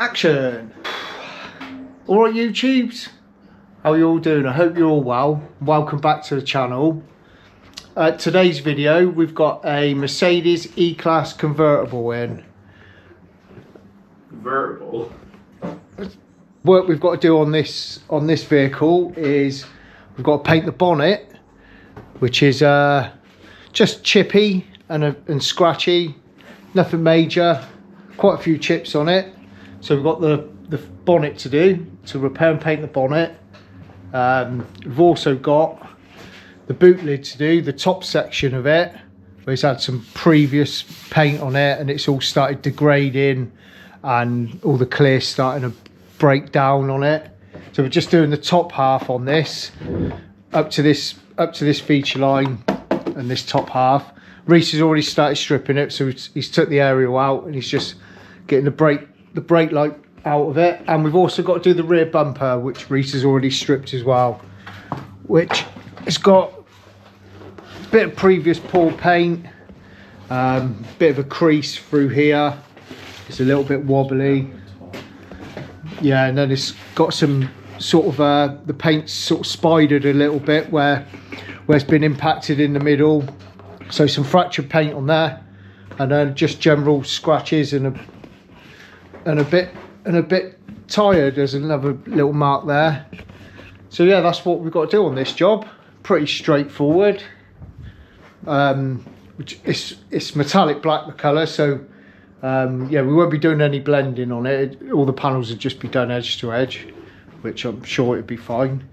action. All right, YouTubes, how are you all doing? I hope you're all well. Welcome back to the channel. Today's video, we've got a Mercedes E Class Convertible in. Convertible? Work we've got to do on this vehicle is we've got to paint the bonnet, which is just chippy and scratchy, nothing major, quite a few chips on it. So we've got the bonnet to do, to repair and paint the bonnet. We've also got the boot lid to do, the top section of it, where it's had some previous paint on it and it's all started degrading and all the clear starting to break down on it. So we're just doing the top half on this, up to this feature line and this top half. Reese has already started stripping it, so he's took the aerial out and he's just getting the brake light out of it. And we've also got to do the rear bumper, which Reese has already stripped as well, which has got a bit of previous poor paint, bit of a crease through here, it's a little bit wobbly, yeah, and then it's got some sort of the paint's sort of spidered a little bit where it's been impacted in the middle, so some fractured paint on there, and then just general scratches and a bit tired. There's another little mark there. So yeah, that's what we've got to do on this job. Pretty straightforward. It's metallic black, the colour, so yeah, we won't be doing any blending on it. All the panels will just be done edge to edge, which I'm sure it'd be fine.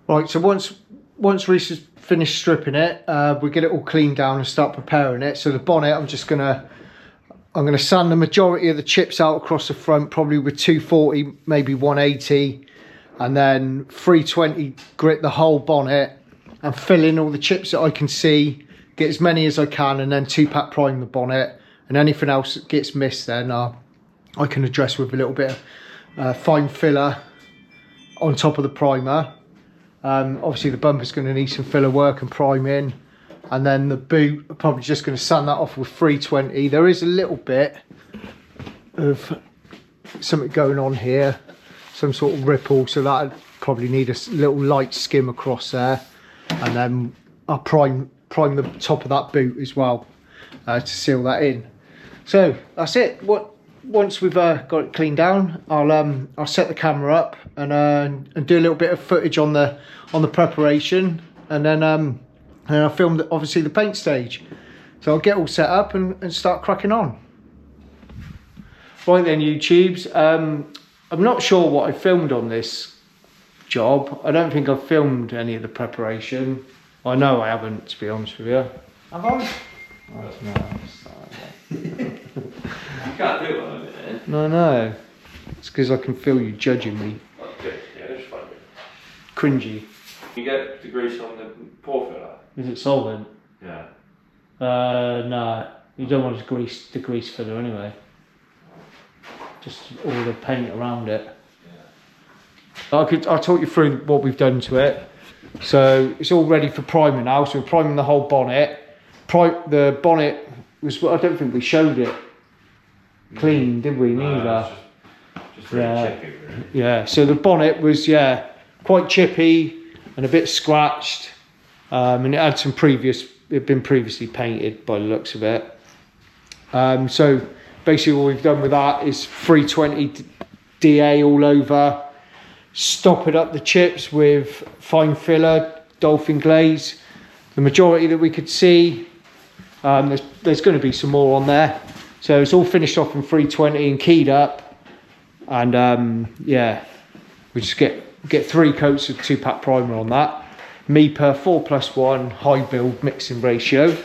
Right, so once Reese has finished stripping it, we get it all cleaned down and start preparing it. So the bonnet, I'm gonna sand the majority of the chips out across the front, probably with 240, maybe 180, and then 320 grit the whole bonnet and fill in all the chips that I can see, get as many as I can, and then 2-pack prime the bonnet. And anything else that gets missed, then I can address with a little bit of fine filler on top of the primer. Obviously the bumper's going to need some filler work and priming, and then the boot, I'm probably just going to sand that off with 320. There is a little bit of something going on here, some sort of ripple, so that I'd probably need a little light skim across there, and then I'll prime the top of that boot as well to seal that in. So that's it. Once we've got it cleaned down, I'll set the camera up and do a little bit of footage on the preparation, and then I'll film obviously the paint stage. So I'll get all set up and start cracking on. Right then, YouTubes, I'm not sure what I filmed on this job. I don't think I've filmed any of the preparation. I know I haven't, to be honest with you. Have I? Oh, no. You can't do it on a minute. No. It's because I can feel you judging me. Oh, good. Yeah, that's fine. Cringy. You get the grease on the pore filler? Is it solvent? Yeah. No. You don't want to grease the grease filler anyway. Just all the paint around it. Yeah. I'll talk you through what we've done to it. So it's all ready for priming now. So we're priming the whole bonnet. The bonnet was, I don't think we showed it clean, did we? Neither. Just really chippy, really. Yeah, so the bonnet was, yeah, quite chippy and a bit scratched, and it had it had been previously painted by the looks of it. So basically what we've done with that is 320 DA all over, stopping up the chips with fine filler, dolphin glaze, the majority that we could see. There's going to be some more on there. So it's all finished off in 320 and keyed up, and yeah, we just get 3 coats of 2-pack primer on that. Mipa 4+1 high build mixing ratio.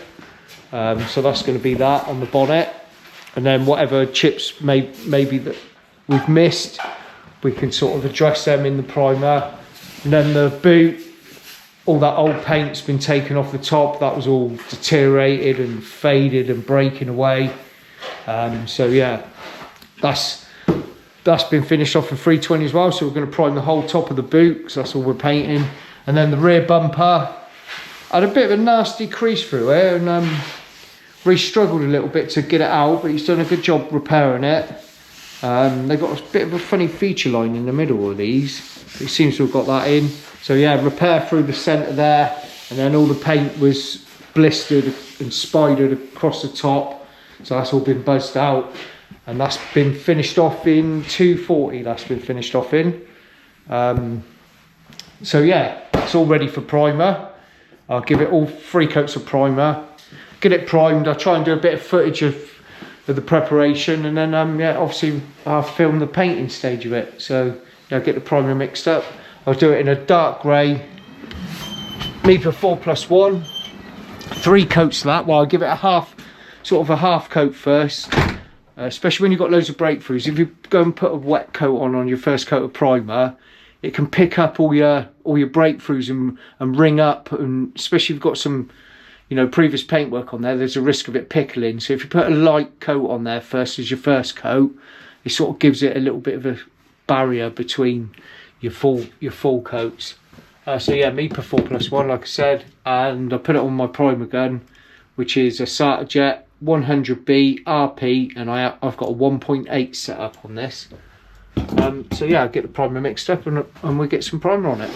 So that's going to be that on the bonnet, and then whatever chips maybe that we've missed, we can sort of address them in the primer. And then the boot, all that old paint's been taken off the top. That was all deteriorated and faded and breaking away. So yeah, that's been finished off in 320 as well. So we're going to prime the whole top of the boot, because that's all we're painting. And then the rear bumper had a bit of a nasty crease through it, and Reese struggled a little bit to get it out, but he's done a good job repairing it. They've got a bit of a funny feature line in the middle of these. It seems to have got that in. So yeah, repair through the centre there, and then all the paint was blistered and spidered across the top. So that's all been buzzed out, and that's been finished off in 240. That's been finished off in. So yeah, it's all ready for primer. I'll give it all 3 coats of primer, get it primed. I'll try and do a bit of footage of the preparation, and then yeah, obviously I'll film the painting stage of it. So yeah, get the primer mixed up. I'll do it in a dark grey Mipa 4+1, 3 coats of that. Well, I'll give it a half coat first, especially when you've got loads of breakthroughs. If you go and put a wet coat on your first coat of primer, it can pick up all your breakthroughs and ring up, and especially if you've got some, you know, previous paintwork on there, there's a risk of it pickling. So if you put a light coat on there first as your first coat, it sort of gives it a little bit of a barrier between your full coats. So yeah, Mipa 4+1, like I said, and I put it on my primer gun, which is a Satajet 100B RP, and I've got a 1.8 set up on this. So yeah, I'll get the primer mixed up and we'll get some primer on it.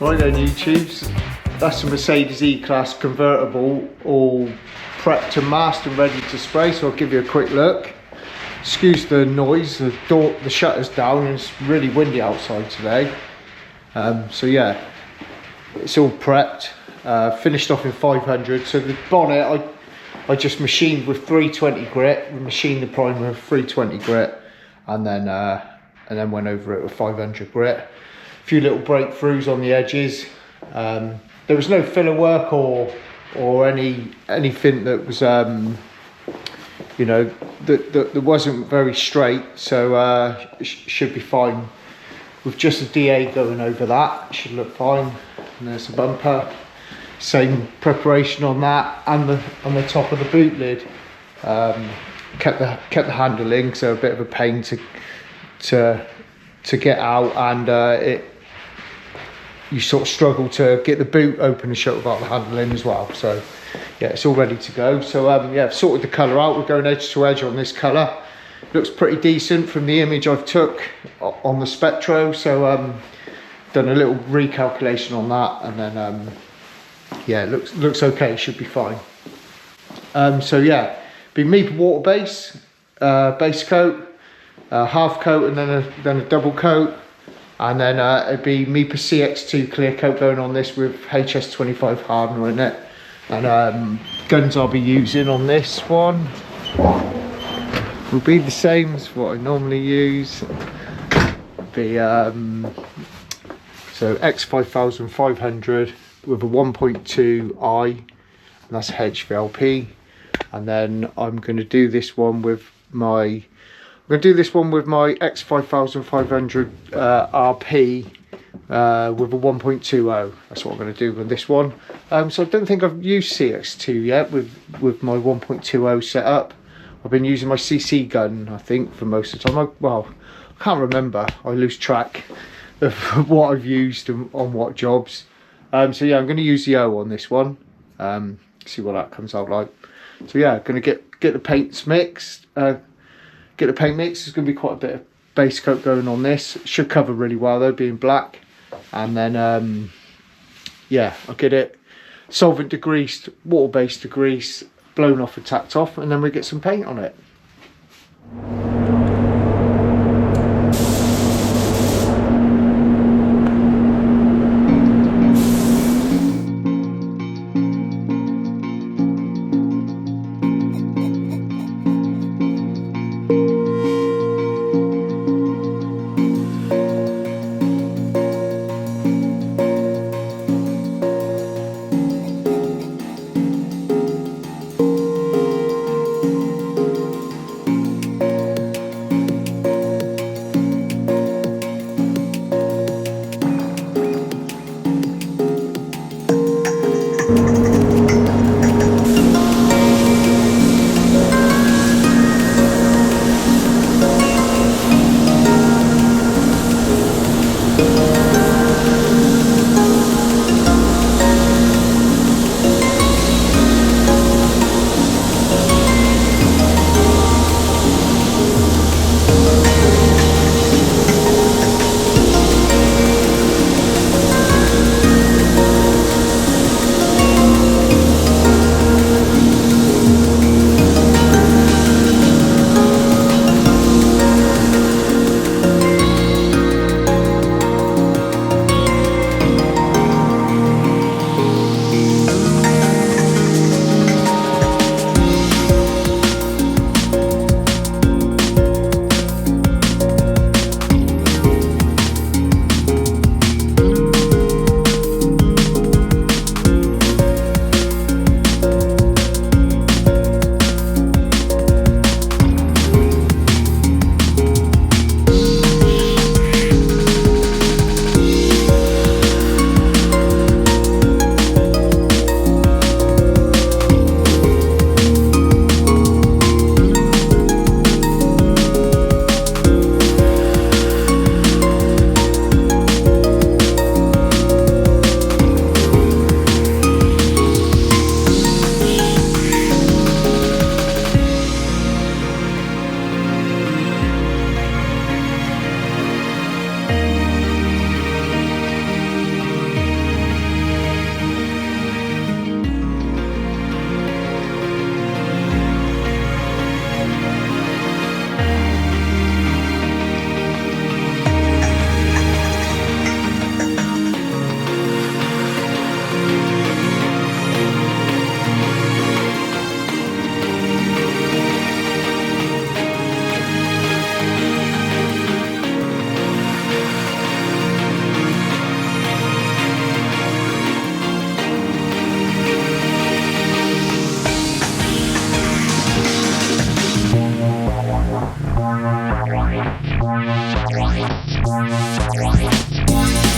Right then, YouTubes, that's a Mercedes E Class Convertible, all prepped and masked and ready to spray. So I'll give you a quick look. Excuse the noise, the shutter's down and it's really windy outside today. So yeah, it's all prepped, finished off in 500. So the bonnet I just machined with 320 grit, machined the primer with 320 grit, and then went over it with 500 grit. A few little breakthroughs on the edges. There was no filler work or anything that was you know, that wasn't very straight, so should be fine. With just a DA going over that, it should look fine. And there's the bumper, same preparation on that, and on the top of the boot lid. Kept the handling, so a bit of a pain to get out, and you sort of struggle to get the boot open and shut without the handling as well. So yeah, it's all ready to go. So yeah, I've sorted the colour out. We're going edge to edge on this colour. Looks pretty decent from the image I've took on the Spectro. So done a little recalculation on that, and then yeah, it looks okay. Should be fine. So yeah, be Mipa Waterbase, Basecoat, half coat, and then a double coat. And then it'd be Mipa CX2 clear coat going on this with HS25 hardener in it. And guns I'll be using on this one will be the same as what I normally use. Be so X5500 with a 1.2i, and that's HVLP. And then I'm going to do this one with my X5500 RP with a 1.20. That's what I'm going to do with this one. So I don't think I've used CX2 yet with my 1.20 setup. I've been using my CC gun, I think, for most of the time. Well, I can't remember. I lose track of what I've used on what jobs. So yeah, I'm going to use the O on this one. See what that comes out like. So yeah, I'm going to get the paints mixed. Get the paint mix. There's going to be quite a bit of base coat going on this. It should cover really well though, being black. And then yeah, I'll get it solvent degreased, water based degreased, blown off and tacked off, and then we get some paint on it. We'll be right back.